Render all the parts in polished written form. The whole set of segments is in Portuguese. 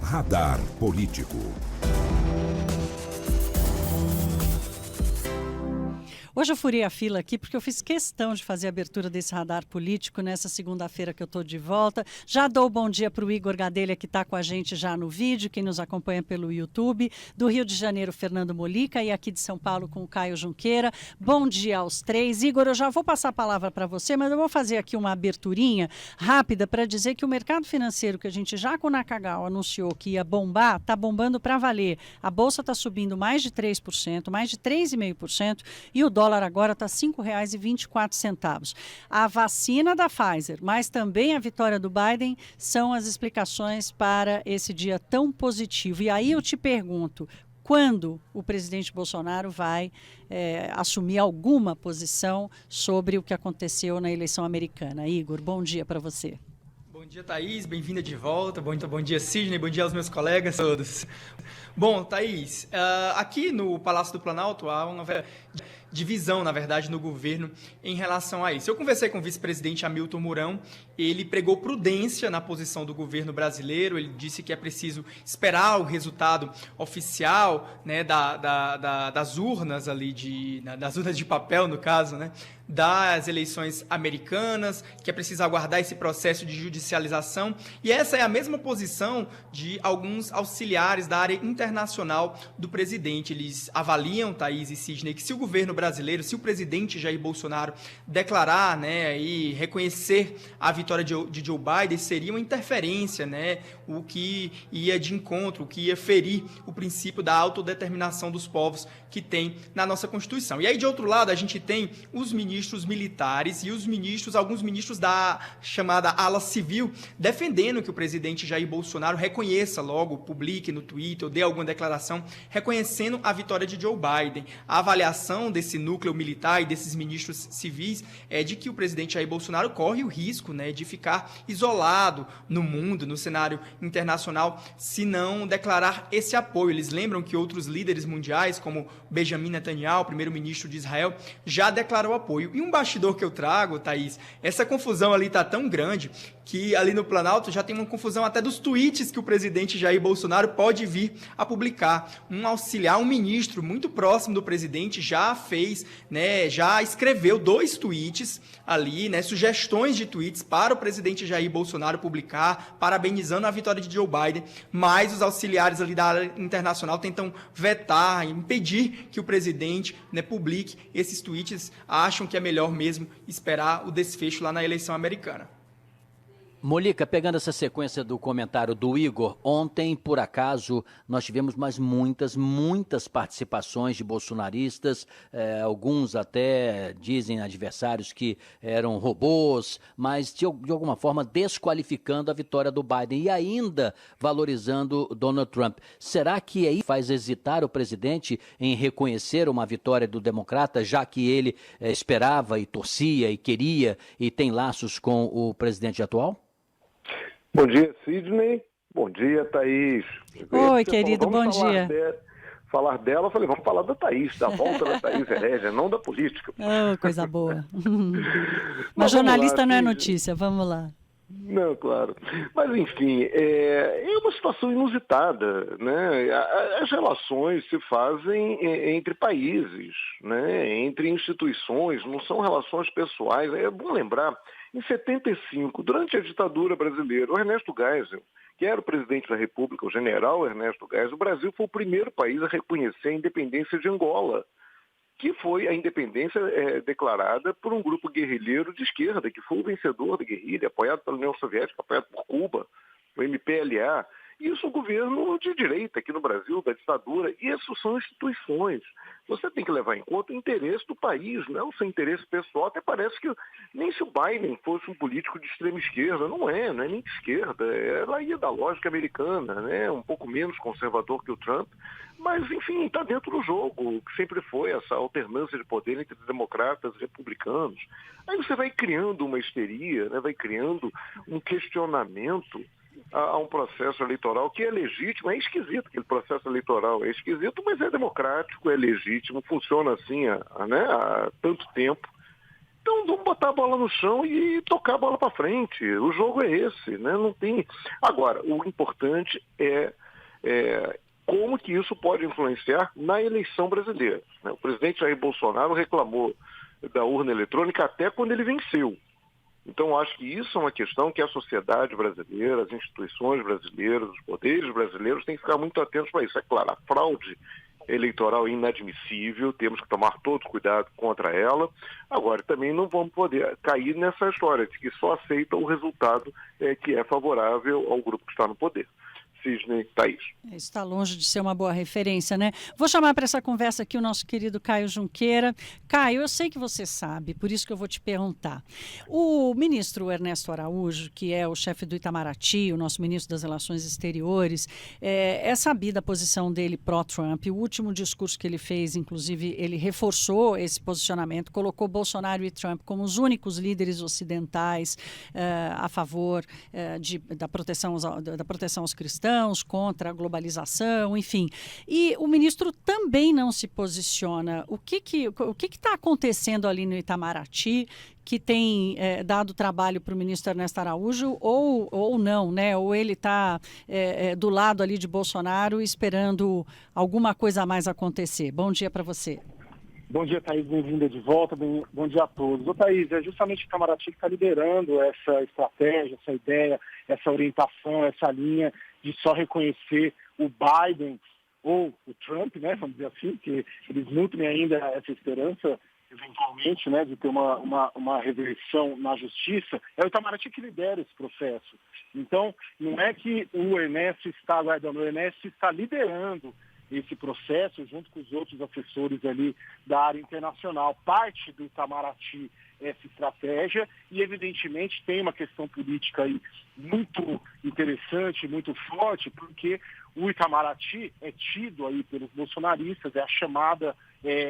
Radar Político. Hoje eu furei a fila aqui porque eu fiz questão de fazer a abertura desse radar político nessa segunda-feira que eu estou de volta. Já dou bom dia para o Igor Gadelha, que está com a gente já no vídeo, quem nos acompanha pelo YouTube. Do Rio de Janeiro, Fernando Molica, e aqui de São Paulo com o Caio Junqueira. Bom dia aos três. Igor, eu já vou passar a palavra para você, mas eu vou fazer aqui uma aberturinha rápida para dizer que o mercado financeiro, que a gente já com o Nakagawa anunciou que ia bombar, está bombando para valer. A Bolsa está subindo mais de 3%, mais de 3,5%, e o dólar agora está R$ 5,24. A vacina da Pfizer, mas também a vitória do Biden são as explicações para esse dia tão positivo. E aí eu te pergunto, quando o presidente Bolsonaro vai assumir alguma posição sobre o que aconteceu na eleição americana? Igor, bom dia para você. Bom dia, Thaís, bem-vinda de volta. Bom dia, Sidney, bom dia aos meus colegas todos. Bom, Thaís, aqui no Palácio do Planalto há uma divisão, na verdade, no governo em relação a isso. Eu conversei com o vice-presidente Hamilton Mourão, ele pregou prudência na posição do governo brasileiro, ele disse que é preciso esperar o resultado oficial, né, das urnas ali, das urnas de papel, no caso, né, das eleições americanas, que é preciso aguardar esse processo de judicialização, e essa é a mesma posição de alguns auxiliares da área internacional do presidente. Eles avaliam, Thaís e Sidney, que se o governo brasileiro, se o presidente Jair Bolsonaro declarar, né, e reconhecer a vitória de Joe Biden, seria uma interferência, né, o que ia de encontro, o que ia ferir o princípio da autodeterminação dos povos que tem na nossa Constituição. E aí, de outro lado, a gente tem os ministros militares e alguns ministros da chamada ala civil, defendendo que o presidente Jair Bolsonaro reconheça logo, publique no Twitter, ou dê alguma declaração, reconhecendo a vitória de Joe Biden. A avaliação desse núcleo militar e desses ministros civis é de que o presidente Jair Bolsonaro corre o risco, né, de ficar isolado no mundo, no cenário internacional, se não declarar esse apoio. Eles lembram que outros líderes mundiais, como Benjamin Netanyahu, primeiro-ministro de Israel, já declarou apoio. E um bastidor que eu trago, Thaís, essa confusão ali está tão grande que ali no Planalto já tem uma confusão até dos tweets que o presidente Jair Bolsonaro pode vir a publicar. Um auxiliar, um ministro muito próximo do presidente já fez, né, já escreveu 2 tweets ali, né, sugestões de tweets para o presidente Jair Bolsonaro publicar, parabenizando a vitória de Joe Biden, mas os auxiliares ali da área internacional tentam vetar, impedir que o presidente, né, publique esses tweets, acham que é melhor mesmo esperar o desfecho lá na eleição americana. Molica, pegando essa sequência do comentário do Igor, ontem, por acaso, nós tivemos mais muitas participações de bolsonaristas, alguns até dizem adversários que eram robôs, mas de alguma forma desqualificando a vitória do Biden e ainda valorizando Donald Trump. Será que aí faz hesitar o presidente em reconhecer uma vitória do democrata, já que ele esperava e torcia e queria e tem laços com o presidente atual? Bom dia, Sidney. Bom dia, Thaís. Oi, querido, bom dia. Falar dela, eu falei, vamos falar da Thaís, da volta da Thaís Herédia, não da política. Oh, coisa boa. Mas jornalista não é notícia, vamos lá. Não, claro. Mas, enfim, é uma situação inusitada, né? As relações se fazem entre países, né? Entre instituições, não são relações pessoais. É bom lembrar, em 75, durante a ditadura brasileira, o Ernesto Geisel, que era o presidente da República, o general Ernesto Geisel, o Brasil foi o primeiro país a reconhecer a independência de Angola, que foi a independência declarada por um grupo guerrilheiro de esquerda, que foi o vencedor da guerrilha, apoiado pela União Soviética, apoiado por Cuba, o MPLA. Isso o governo de direita aqui no Brasil, da ditadura, e isso são instituições. Você tem que levar em conta o interesse do país, não é o seu interesse pessoal. Até parece que nem se o Biden fosse um político de extrema esquerda, não é nem de esquerda, ela ia da lógica americana, né? Um pouco menos conservador que o Trump, mas enfim, está dentro do jogo, que sempre foi essa alternância de poder entre democratas e republicanos. Aí você vai criando uma histeria, né? Vai criando um questionamento a um processo eleitoral que é legítimo, é esquisito, aquele processo eleitoral é esquisito, mas é democrático, é legítimo, funciona assim há tanto tempo. Então vamos botar a bola no chão e tocar a bola para frente. O jogo é esse, né? Não tem. Agora, o importante é como que isso pode influenciar na eleição brasileira, né? O presidente Jair Bolsonaro reclamou da urna eletrônica até quando ele venceu. Então, acho que isso é uma questão que a sociedade brasileira, as instituições brasileiras, os poderes brasileiros têm que ficar muito atentos para isso. É claro, a fraude eleitoral é inadmissível, temos que tomar todo cuidado contra ela. Agora, também não vamos poder cair nessa história de que só aceita o resultado que é favorável ao grupo que está no poder. Sidney, Thaís. Isso está longe de ser uma boa referência, né? Vou chamar para essa conversa aqui o nosso querido Caio Junqueira. Caio, eu sei que você sabe, por isso que eu vou te perguntar. O ministro Ernesto Araújo, que é o chefe do Itamaraty, o nosso ministro das Relações Exteriores, é sabida a posição dele pró-Trump. O último discurso que ele fez, inclusive, ele reforçou esse posicionamento, colocou Bolsonaro e Trump como os únicos líderes ocidentais a favor da proteção aos cristãos, contra a globalização, enfim. E o ministro também não se posiciona. O que está acontecendo ali no Itamaraty que tem dado trabalho para o ministro Ernesto Araújo ou não, né? Ou ele está do lado ali de Bolsonaro esperando alguma coisa a mais acontecer. Bom dia para você. Bom dia, Thaís, bem-vinda de volta, bom dia a todos. Ô, Thaís, é justamente o Itamaraty que está liderando essa estratégia, essa ideia, essa orientação, essa linha de só reconhecer o Biden ou o Trump, né, vamos dizer assim, que eles nutrem ainda essa esperança, eventualmente, né, de ter uma reversão na justiça. É o Itamaraty que lidera esse processo. Então, não é que o Ernesto está aguardando, o Ernesto está liderando esse processo junto com os outros assessores ali da área internacional. Parte do Itamaraty essa estratégia e, evidentemente, tem uma questão política aí muito interessante, muito forte, porque o Itamaraty é tido aí pelos bolsonaristas, é a chamada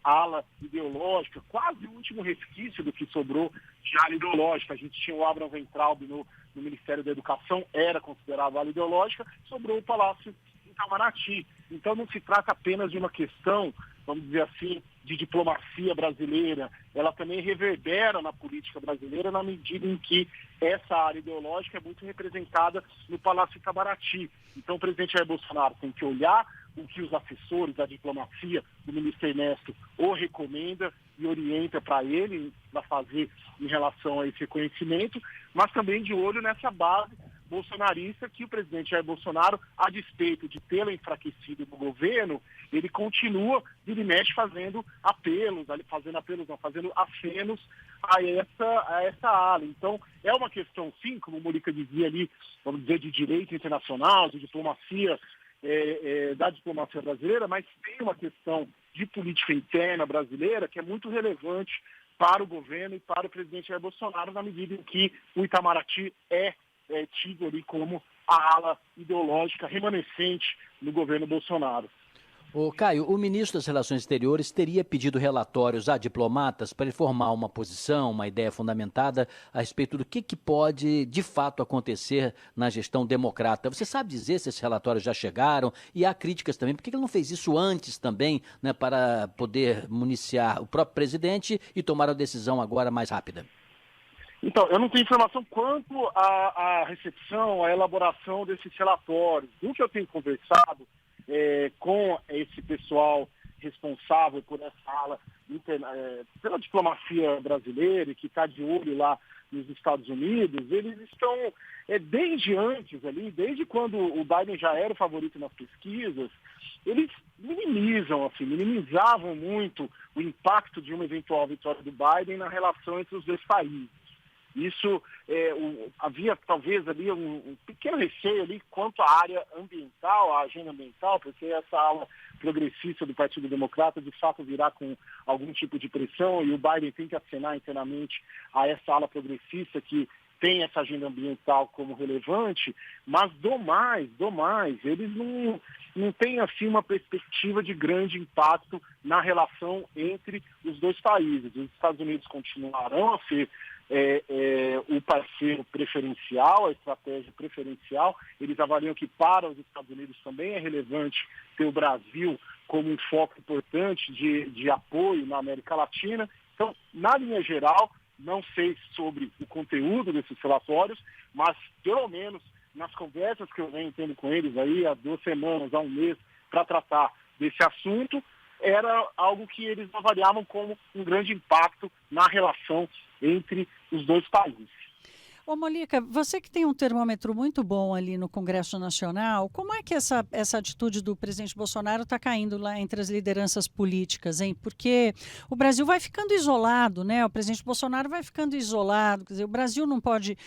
ala ideológica, quase o último resquício do que sobrou de ala ideológica. A gente tinha o Abraham Weintraub no Ministério da Educação, era considerado ala ideológica, sobrou o Palácio Itamaraty. Então não se trata apenas de uma questão, vamos dizer assim, de diplomacia brasileira, ela também reverbera na política brasileira na medida em que essa área ideológica é muito representada no Palácio Itamaraty. Então o presidente Jair Bolsonaro tem que olhar o que os assessores da diplomacia do ministro Ernesto o recomenda e orienta para ele para fazer em relação a esse reconhecimento, mas também de olho nessa base bolsonarista que o presidente Jair Bolsonaro, a despeito de tê-la enfraquecido no governo, ele continua, vira e mexe, fazendo acenos a essa ala. Então, é uma questão, sim, como o Morica dizia ali, vamos dizer, de direito internacional, de diplomacia, da diplomacia brasileira, mas tem uma questão de política interna brasileira que é muito relevante para o governo e para o presidente Jair Bolsonaro, na medida em que o Itamaraty é tido ali como a ala ideológica remanescente no governo Bolsonaro. Ô, Caio, o ministro das Relações Exteriores teria pedido relatórios a diplomatas para ele formar uma posição, uma ideia fundamentada a respeito do que pode, de fato, acontecer na gestão democrata. Você sabe dizer se esses relatórios já chegaram? E há críticas também. Por que ele não fez isso antes também, né, para poder municiar o próprio presidente e tomar a decisão agora mais rápida? Então, eu não tenho informação quanto à recepção, à elaboração desses relatórios. Do que eu tenho conversado com esse pessoal responsável por essa ala, pela diplomacia brasileira e que está de olho lá nos Estados Unidos, eles estão, desde antes ali, desde quando o Biden já era o favorito nas pesquisas, eles minimizavam muito o impacto de uma eventual vitória do Biden na relação entre os dois países. Isso, havia talvez ali um pequeno receio ali quanto à área ambiental, à agenda ambiental, porque essa ala progressista do Partido Democrata de fato virá com algum tipo de pressão e o Biden tem que acenar internamente a essa ala progressista que tem essa agenda ambiental como relevante, mas do mais, eles não têm assim uma perspectiva de grande impacto na relação entre os dois países. Os Estados Unidos continuarão a ser o parceiro preferencial, a estratégia preferencial. Eles avaliam que para os Estados Unidos também é relevante ter o Brasil como um foco importante de apoio na América Latina. Então, na linha geral, não sei sobre o conteúdo desses relatórios, mas pelo menos nas conversas que eu venho tendo com eles aí há 2 semanas, há um mês, para tratar desse assunto, era algo que eles avaliavam como um grande impacto na relação entre os dois países. Ô, Molíca, você que tem um termômetro muito bom ali no Congresso Nacional, como é que essa atitude do presidente Bolsonaro está caindo lá entre as lideranças políticas, hein? Porque o Brasil vai ficando isolado, né? O presidente Bolsonaro vai ficando isolado, quer dizer, o Brasil não pode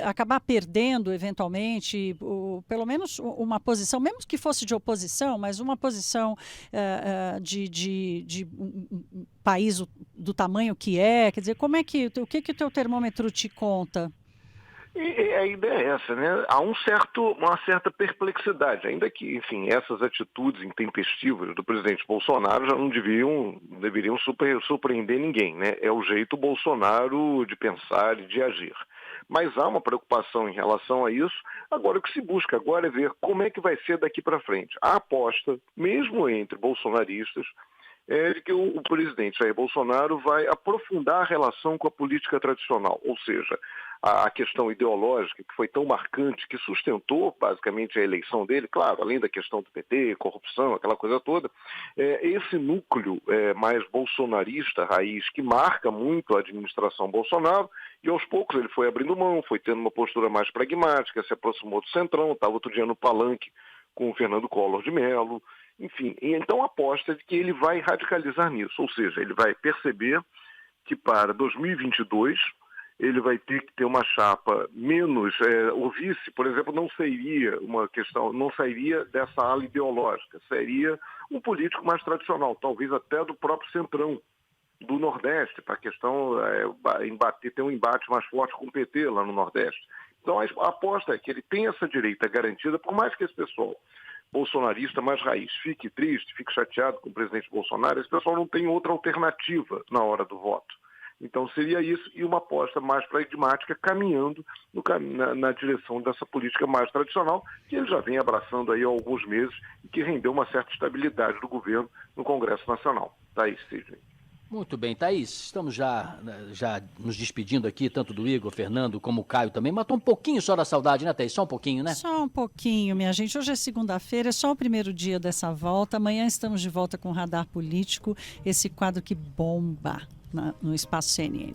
acabar perdendo, eventualmente, pelo menos uma posição, mesmo que fosse de oposição, mas uma posição de um país do tamanho que é, quer dizer, o que o teu termômetro te conta? E a ideia é essa, né? Há uma certa perplexidade, ainda que, enfim, essas atitudes intempestivas do presidente Bolsonaro já não deveriam surpreender ninguém, né? É o jeito Bolsonaro de pensar e de agir. Mas há uma preocupação em relação a isso. Agora, o que se busca agora é ver como é que vai ser daqui para frente. A aposta, mesmo entre bolsonaristas, é de que o presidente Jair Bolsonaro vai aprofundar a relação com a política tradicional, ou seja, a questão ideológica que foi tão marcante, que sustentou basicamente a eleição dele, claro, além da questão do PT, corrupção, aquela coisa toda, esse núcleo mais bolsonarista, raiz, que marca muito a administração Bolsonaro, e aos poucos ele foi abrindo mão, foi tendo uma postura mais pragmática, se aproximou do Centrão, estava outro dia no palanque com o Fernando Collor de Mello, enfim, então a aposta é de que ele vai radicalizar nisso, ou seja, ele vai perceber que para 2022 ele vai ter que ter uma chapa menos, o vice, por exemplo, não sairia dessa ala ideológica, seria um político mais tradicional, talvez até do próprio Centrão, do Nordeste, para a questão ter um embate mais forte com o PT lá no Nordeste. Então a aposta é que ele tem essa direita garantida, por mais que esse pessoal bolsonarista mais raiz fique triste, fique chateado com o presidente Bolsonaro, esse pessoal não tem outra alternativa na hora do voto. Então seria isso e uma aposta mais pragmática caminhando na direção dessa política mais tradicional que ele já vem abraçando aí há alguns meses e que rendeu uma certa estabilidade do governo no Congresso Nacional. Thaís, Sidney. Muito bem, Thaís, estamos já nos despedindo aqui, tanto do Igor, Fernando, como o Caio também. Matou um pouquinho só da saudade, né, Thaís? Só um pouquinho, né? Só um pouquinho, minha gente. Hoje é segunda-feira, é só o primeiro dia dessa volta. Amanhã estamos de volta com o Radar Político, esse quadro que bomba no Espaço CNN.